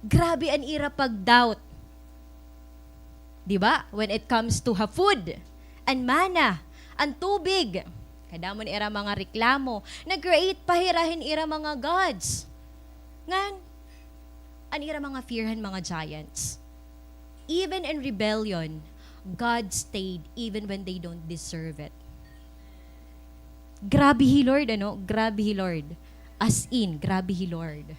Grabe ang ira pag-doubt. Diba? When it comes to food, and mana, ang tubig. Kadamon ira mga reklamo. Nag-create pahirahin ira mga gods. Ngan, an ira mga fearhan mga giants. Even in rebellion, God stayed even when they don't deserve it. Grabe He Lord, ano? Grabe He Lord. As in, grabe He Lord.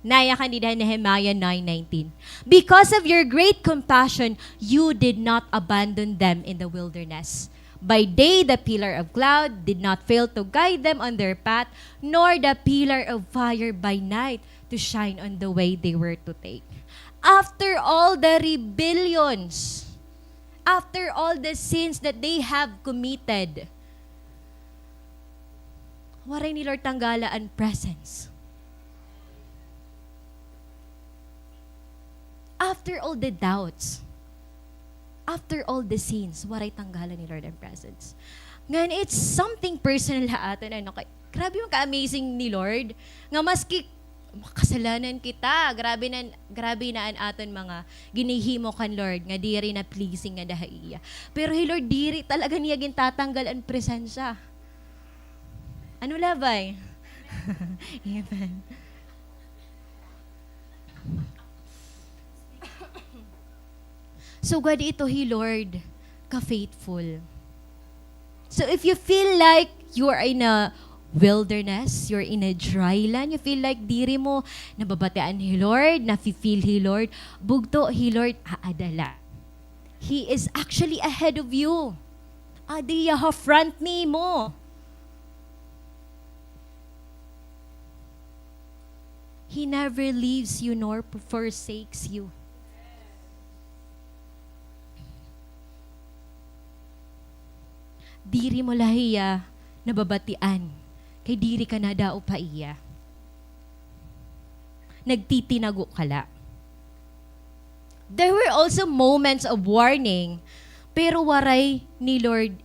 Naya kanina Nehemiah 9:19. Because of your great compassion, you did not abandon them in the wilderness. By day, the pillar of cloud did not fail to guide them on their path, nor the pillar of fire by night to shine on the way they were to take. After all the rebellions, after all the sins that they have committed, waray ni Lord tanggala ang presence. After all the doubts, after all the sins, waray tanggalan ni Lord ang presence. Ngayon, it's something personal ha atin. Ano, grabe yung ka-amazing ni Lord. Nga maski kasalanan kita, grabe na an aton mga ginihimo kan Lord, nga diri na pleasing nga dahaiya. Pero hey Lord, diri talaga niya gintatanggal ang presensya. Ano labay? Amen. So God, ito He Lord, ka-faithful. So if you feel like you are in a wilderness, you're in a dry land, you feel like diri mo nababatean He Lord, nafe-feel He Lord, bugto He Lord, aadala. He is actually ahead of you. Adiya ha front ni mo. He never leaves you nor forsakes you. Diri mo lahiya nababatian, kay diri ka na dao pa iya. Nagtitinago kala. There were also moments of warning, pero waray ni Lord